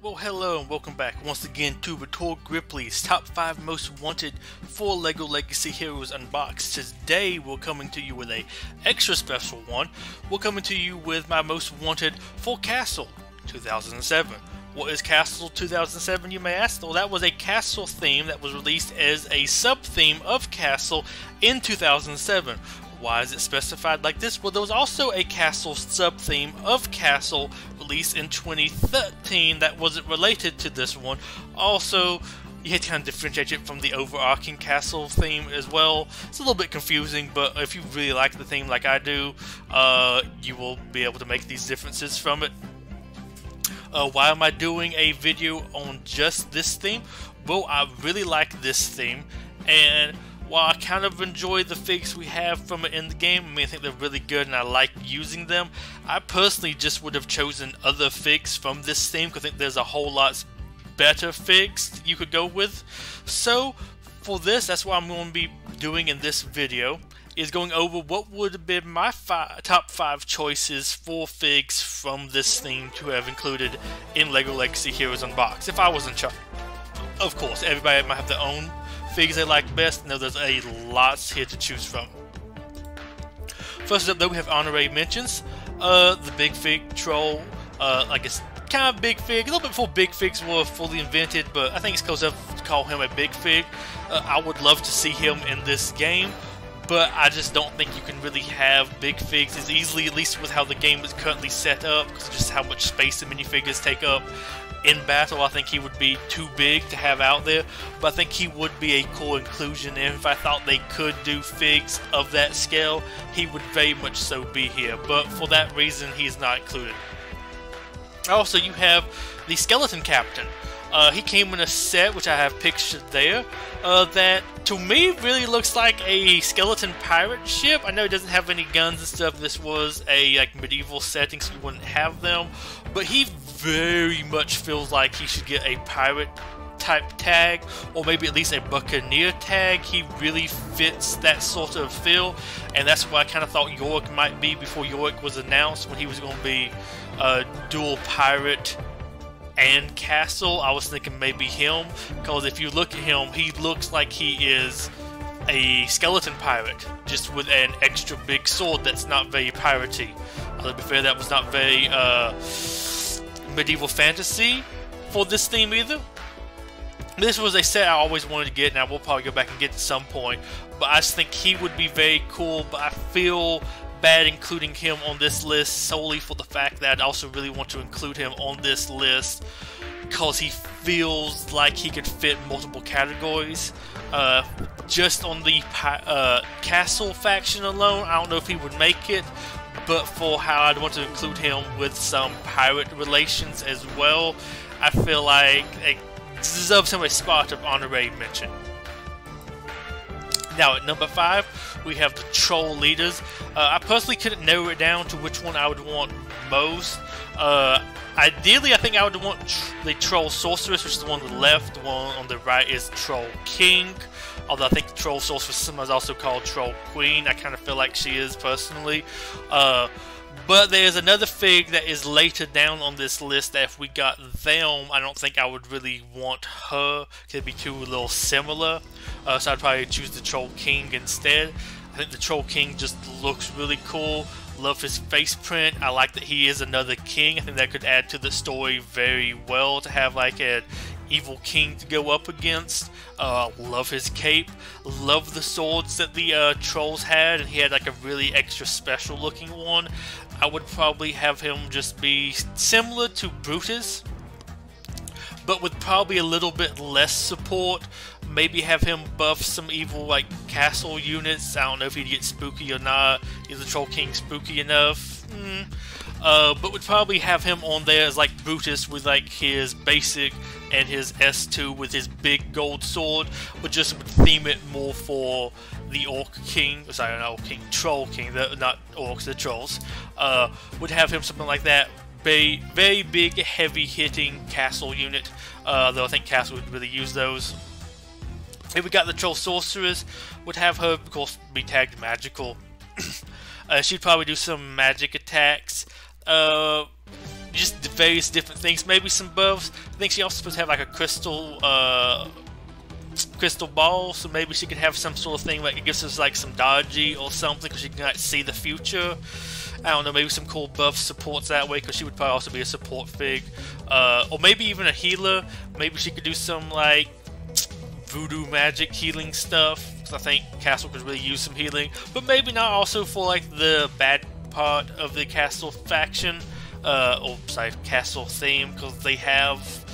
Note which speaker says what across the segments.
Speaker 1: Well, hello and welcome back once again to Retort Gripply's Top 5 Most Wanted for LEGO Legacy Heroes Unboxed. Today we're coming to you with a extra special one. We're coming to you with my Most Wanted for Castle 2007. What is Castle 2007, you may ask? Well, that was a Castle theme that was released as a sub-theme of Castle in 2007. Why is it specified like this? Well, there was also a Castle sub-theme of Castle released in 2013 that wasn't related to this one. Also, you had to kind of differentiate it from the overarching Castle theme as well. It's a little bit confusing, but if you really like the theme like I do, you will be able to make these differences from it. Why am I doing a video on just this theme? Well, I really like this theme, and while I kind of enjoy the figs we have from it in the game, I think they're really good and I like using them, I personally just would have chosen other figs from this theme because I think there's a whole lot better figs you could go with. So for this, that's what I'm going to be doing in this video, is going over what would have been my top 5 choices for figs from this theme to have included in LEGO Legacy Heroes Unboxed, if I was in charge. Of course, everybody might have their own figs they like best. No, there's a lots here to choose from. First up though, we have honorary mentions. The big fig troll, I guess kind of big fig, a little bit before big figs were fully invented, but I think it's close enough to call him a big fig. I would love to see him in this game, but I just don't think you can really have big figs as easily, at least with how the game is currently set up, because of just how much space the minifigures take up. In battle, I think he would be too big to have out there, but I think he would be a cool inclusion, and if I thought they could do figs of that scale, he would very much so be here, but for that reason, he's not included. Also, you have the Skeleton Captain. He came in a set, which I have pictured there, that to me really looks like a skeleton pirate ship. I know it doesn't have any guns and stuff. This was a medieval setting, so you wouldn't have them, but he very much feels like he should get a pirate type tag, or maybe at least a buccaneer tag. He really fits that sort of feel, and that's what I kind of thought Yorick might be before Yorick was announced, when he was going to be dual pirate and castle. I was thinking maybe him, because if you look at him, he looks like he is a skeleton pirate, just with an extra big sword that's not very piratey. To be fair, that was not very medieval fantasy for this theme either. This was a set I always wanted to get, and I will probably go back and get at some point, but I just think he would be very cool, but I feel bad including him on this list solely for the fact that I also really want to include him on this list because he feels like he could fit multiple categories. Just on the castle faction alone, I don't know if he would make it, but for how I'd want to include him with some pirate relations as well, I feel like it deserves him a spot of honorary mention. Now at number 5, we have the troll leaders. I personally couldn't narrow it down to which one I would want most. Ideally, I think I would want the troll sorceress, which is the one on the left. The one on the right is troll king. Although I think the troll sorceress is sometimes also called troll queen. I kind of feel like she is personally. But there's another fig that is later down on this list that if we got them, I don't think I would really want her. It'd be too a little similar. So I'd probably choose the Troll King instead. I think the Troll King just looks really cool. Love his face print. I like that he is another king. I think that could add to the story very well to have like an evil king to go up against. Love his cape. Love the swords that the trolls had, and he had like a really extra special looking one. I would probably have him just be similar to Brutus, but with probably a little bit less support. Maybe have him buff some evil like castle units. I don't know if he'd get spooky or not. Is the Troll King spooky enough? But would probably have him on there as like Brutus with like his basic and his S2 with his big gold sword, but just would theme it more for the Orc King. Sorry, not Orc King, Troll King. Not orcs, the trolls. Would have him something like that. Very big, heavy hitting castle unit. Though I think castle would really use those. If we got the Troll Sorceress, would have her, of course, be tagged magical. She'd probably do some magic attacks. just various different things, maybe some buffs. I think she also supposed to have like a crystal ball, so maybe she could have some sort of thing like it gives us like some dodgy or something because she can like see the future. I don't know, maybe some cool buff supports that way because she would probably also be a support fig, or maybe even a healer. Maybe she could do some like voodoo magic healing stuff because I think Castle could really use some healing, but maybe not also for like the bad part of the Castle faction, or sorry, Castle theme, because they have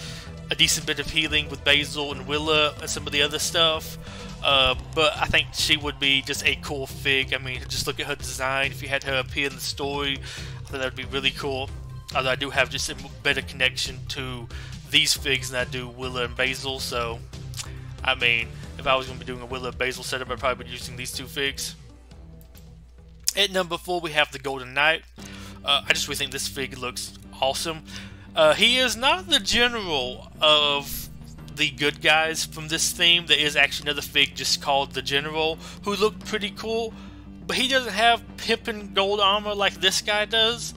Speaker 1: a decent bit of healing with Basil and Willa and some of the other stuff. But I think she would be just a cool fig. I mean, just look at her design. If you had her appear in the story, I think that would be really cool. Although I do have just a better connection to these figs than I do Willa and Basil. So, I mean, if I was going to be doing a Willa and Basil setup, I'd probably be using these two figs. At number 4, we have the Golden Knight. I just really think this fig looks awesome. He is not the general of the good guys from this theme. There is actually another fig just called the General who looked pretty cool, but he doesn't have pimpin' gold armor like this guy does.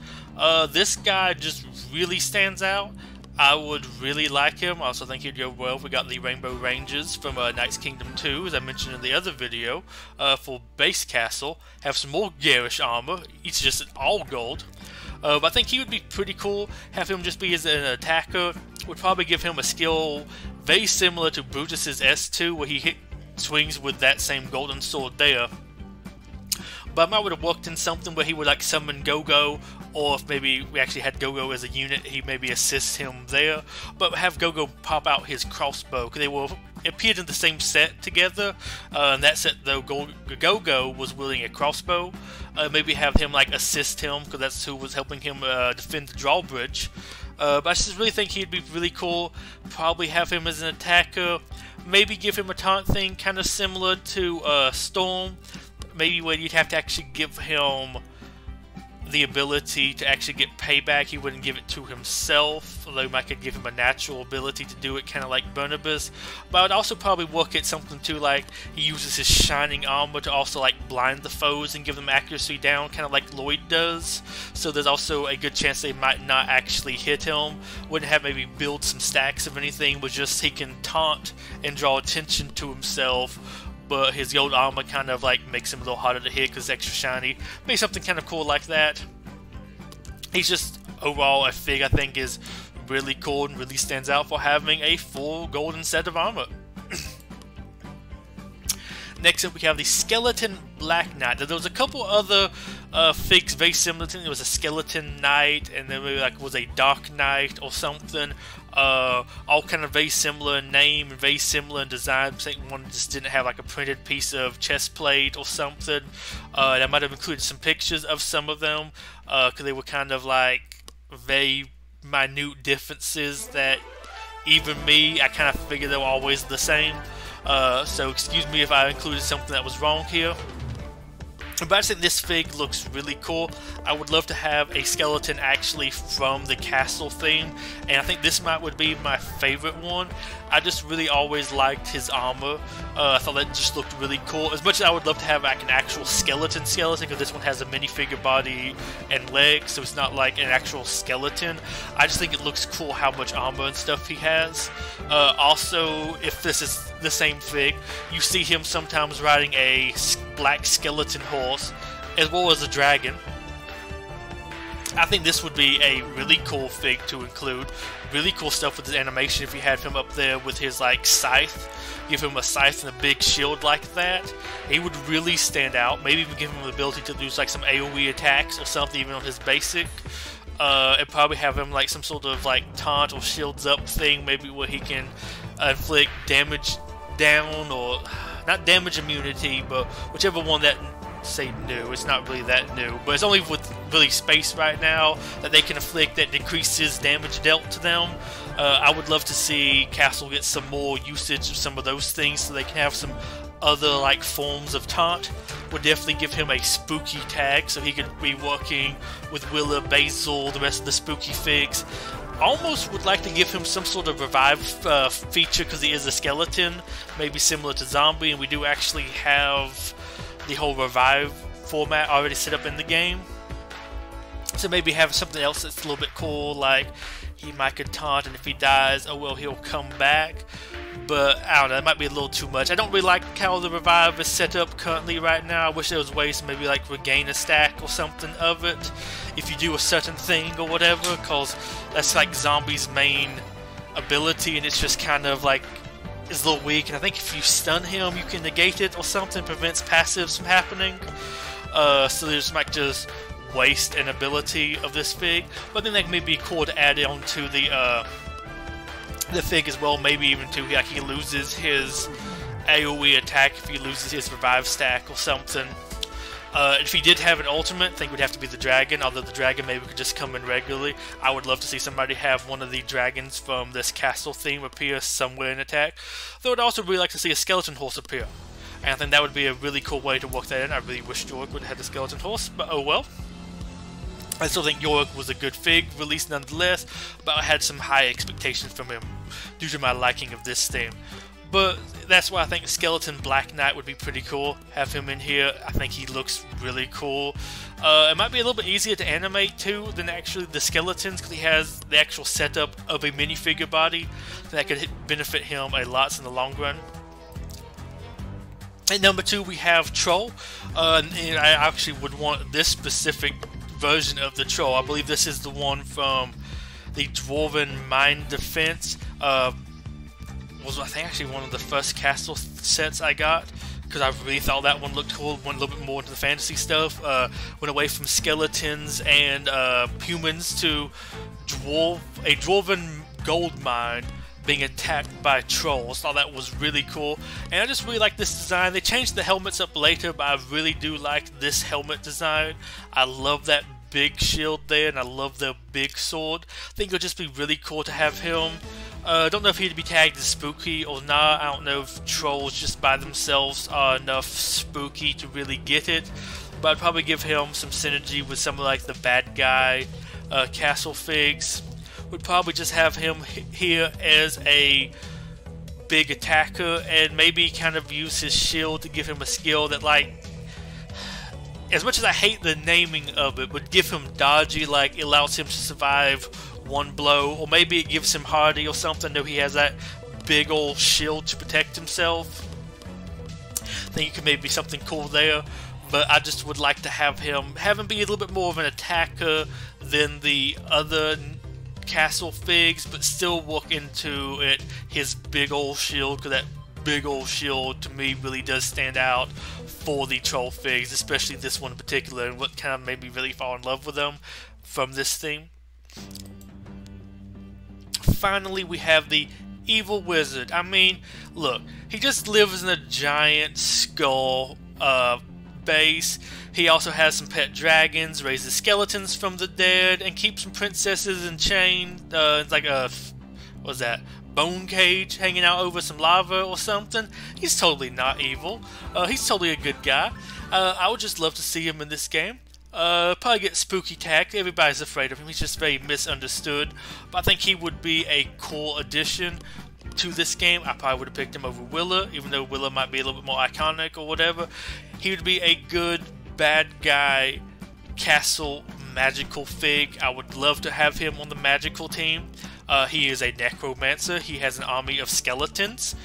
Speaker 1: This guy just really stands out. I would really like him. I also think he'd go well if we got the Rainbow Rangers from Knight's Kingdom 2, as I mentioned in the other video, for base Castle. Have some more garish armor. It's just all gold. But I think he would be pretty cool. Have him just be as an attacker. Would probably give him a skill very similar to Brutus's S2, where he swings with that same golden sword there. But I might would have worked in something where he would like summon Gogo, or if maybe we actually had Gogo as a unit, he maybe assists him there. But have Gogo pop out his crossbow, because they will appeared in the same set together. In that set though, Gogo was wielding a crossbow. Maybe have him like assist him, because that's who was helping him defend the drawbridge. But I just really think he'd be really cool. Probably have him as an attacker. Maybe give him a taunt thing kind of similar to Storm. Maybe where you'd have to actually give him the ability to actually get payback. He wouldn't give it to himself, although you might could give him a natural ability to do it, kind of like Barnabas. But I would also probably work at something too, like he uses his shining armor to also like blind the foes and give them accuracy down, kind of like Lloyd does. So there's also a good chance they might not actually hit him. Wouldn't have maybe build some stacks of anything, but just he can taunt and draw attention to himself. But his gold armor kind of like makes him a little harder to hit because it's extra shiny. Maybe something kind of cool like that. He's just overall a fig I think is really cool and really stands out for having a full golden set of armor. Next up we have the Skeleton Black Knight. There was a couple other figs very similar to him. There was a Skeleton Knight, and then maybe like was a Dark Knight or something. All kind of very similar in name and very similar in design. I think one just didn't have like a printed piece of chest plate or something. And I might have included some pictures of some of them, because they were kind of like very minute differences that even me, I kind of figured they were always the same. So excuse me if I included something that was wrong here. But I think this fig looks really cool. I would love to have a skeleton actually from the castle theme, and I think this would be my favorite one. I just really always liked his armor. I thought that just looked really cool. As much as I would love to have like an actual skeleton, because this one has a minifigure body and legs, so it's not like an actual skeleton. I just think it looks cool how much armor and stuff he has. Also, if this is the same fig, you see him sometimes riding a black skeleton horse as well as a dragon. I think this would be a really cool fig to include. Really cool stuff with his animation if you had him up there with his like scythe. Give him a scythe and a big shield like that. He would really stand out. Maybe even give him the ability to use like some AoE attacks or something even on his basic. And probably have him like some sort of like taunt or shields up thing, maybe where he can inflict damage down, or not damage immunity, but whichever one that say new. It's not really that new, but it's only with really space right now that they can inflict that decreases damage dealt to them. I would love to see Castle get some more usage of some of those things so they can have some other like forms of taunt. Would definitely give him a spooky tag so he could be working with Willa, Basil, the rest of the spooky figs. Almost would like to give him some sort of revive feature because he is a skeleton, maybe similar to Zombie, and we do actually have the whole revive format already set up in the game. So maybe have something else that's a little bit cool, like he might could taunt, and if he dies, oh well, he'll come back. But I don't know, it might be a little too much. I don't really like how the revive is set up currently right now. I wish there was ways to maybe like regain a stack or something of it if you do a certain thing or whatever, because that's like Zombie's main ability, and it's just kind of like is a little weak. And I think if you stun him, you can negate it or something, prevents passives from happening. So there's might just waste an ability of this fig, but then that may be cool to add on to the fig as well. Maybe even to like he loses his AoE attack if he loses his revive stack or something. If he did have an ultimate, I think it would have to be the dragon, although the dragon maybe could just come in regularly. I would love to see somebody have one of the dragons from this castle theme appear somewhere in attack. Though I'd also really like to see a skeleton horse appear, and I think that would be a really cool way to work that in. I really wish Jorg would have had the skeleton horse, but oh well. I still think Jorg was a good fig release nonetheless, but I had some high expectations from him due to my liking of this theme. But that's why I think Skeleton Black Knight would be pretty cool. Have him in here. I think he looks really cool. It might be a little bit easier to animate too than actually the skeletons, because he has the actual setup of a minifigure body that could benefit him a lot in the long run. At number 2 we have Troll, and I actually would want this specific version of the Troll. I believe this is the one from the Dwarven Mine Defense. Was I think actually one of the first castle sets I got, because I really thought that one looked cool. Went a little bit more into the fantasy stuff. Went away from skeletons and humans to a Dwarven gold mine being attacked by trolls. Thought that was really cool, and I just really like this design. They changed the helmets up later, but I really do like this helmet design. I love that big shield there, and I love the big sword. I think it'll just be really cool to have him. Don't know if he'd be tagged as spooky or not. I don't know if trolls just by themselves are enough spooky to really get it, but I'd probably give him some synergy with some of like the bad guy castle figs. Would probably just have him here as a big attacker, and maybe kind of use his shield to give him a skill that, like, as much as I hate the naming of it, would give him dodgy, like it allows him to survive one blow, or maybe it gives him hardy or something, though he has that big old shield to protect himself. I think it could maybe be something cool there, but I just would like to have him be a little bit more of an attacker than the other castle figs, but still work into it his big old shield, because that big old shield to me really does stand out for the troll figs, especially this one in particular, and what kind of made me really fall in love with them from this theme. Finally, we have the evil wizard. I mean, look, he just lives in a giant skull base. He also has some pet dragons, raises skeletons from the dead, and keeps some princesses in chain. It's like a, what's that, bone cage hanging out over some lava or something. He's totally not evil. He's totally a good guy. I would just love to see him in this game. Probably get spooky tagged. Everybody's afraid of him. He's just very misunderstood. But I think he would be a cool addition to this game. I probably would have picked him over Willa, even though Willa might be a little bit more iconic or whatever. He would be a good bad guy castle magical fig. I would love to have him on the magical team. He is a necromancer. He has an army of skeletons.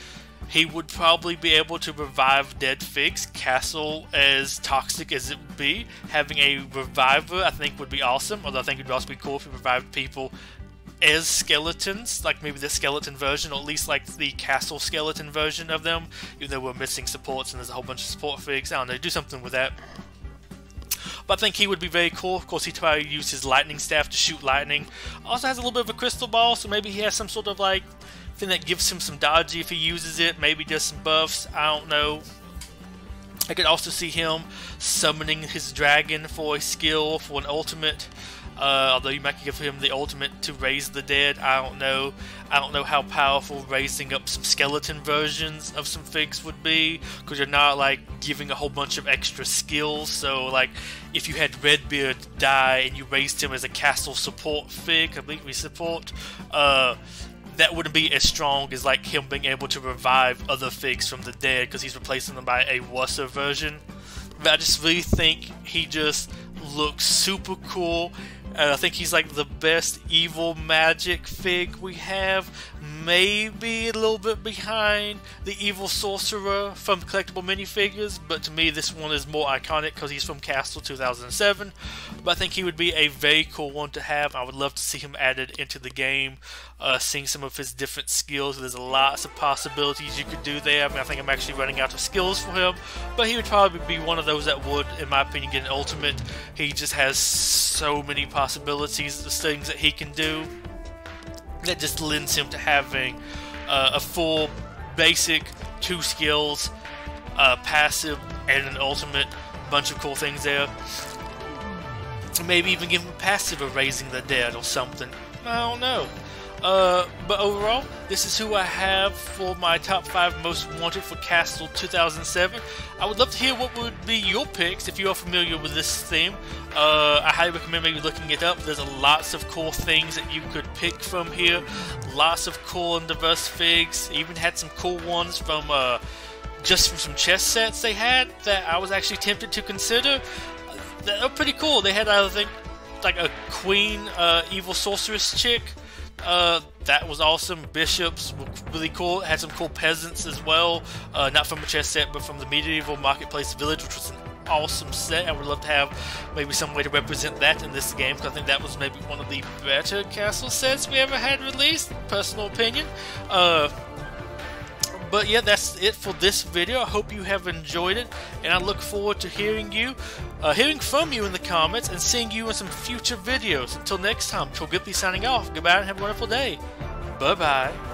Speaker 1: He would probably be able to revive dead figs. Castle, as toxic as it would be, having a reviver I think would be awesome. Although I think it would also be cool if he revived people as skeletons, like maybe the skeleton version, or at least like the castle skeleton version of them, even though we're missing supports and there's a whole bunch of support figs. I don't know, do something with that. But I think he would be very cool. Of course, he'd probably use his lightning staff to shoot lightning. Also has a little bit of a crystal ball, so maybe he has some sort of like thing that gives him some dodgy if he uses it. Maybe just some buffs. I don't know. I could also see him summoning his dragon for a skill, for an ultimate. Although you might give him the ultimate to raise the dead. I don't know. I don't know how powerful raising up some skeleton versions of some figs would be, because you're not like giving a whole bunch of extra skills. So like if you had Redbeard die and you raised him as a castle support fig, completely support, that wouldn't be as strong as like him being able to revive other figs from the dead, because he's replacing them by a worse version. But I just really think he just looks super cool. I think he's like the best evil magic fig we have. Maybe a little bit behind the evil sorcerer from collectible minifigures, but to me this one is more iconic because he's from Castle 2007. But I think he would be a very cool one to have. I would love to see him added into the game, seeing some of his different skills. There's lots of possibilities you could do there. I mean, I think I'm actually running out of skills for him, but he would probably be one of those that would, in my opinion, get an ultimate. He just has so many possibilities, the things that he can do, that just lends him to having a full basic 2 skills, passive, and an ultimate. Bunch of cool things there. Maybe even give him passive of raising the dead or something. I don't know. But overall, this is who I have for my top 5 most wanted for Castle 2007. I would love to hear what would be your picks if you are familiar with this theme. I highly recommend maybe looking it up. There's lots of cool things that you could pick from here. Lots of cool and diverse figs. Even had some cool ones from just from some chess sets they had that I was actually tempted to consider. They're pretty cool. They had, I think, like a queen evil sorceress chick. That was awesome. Bishops were really cool. It had some cool peasants as well. Not from a chess set, but from the medieval marketplace village, which was an awesome set. I would love to have maybe some way to represent that in this game, because I think that was maybe one of the better castle sets we ever had released. Personal opinion. But yeah, that's it for this video. I hope you have enjoyed it, and I look forward to hearing from you in the comments and seeing you in some future videos. Until next time, Troll Gippy signing off. Goodbye and have a wonderful day. Bye bye.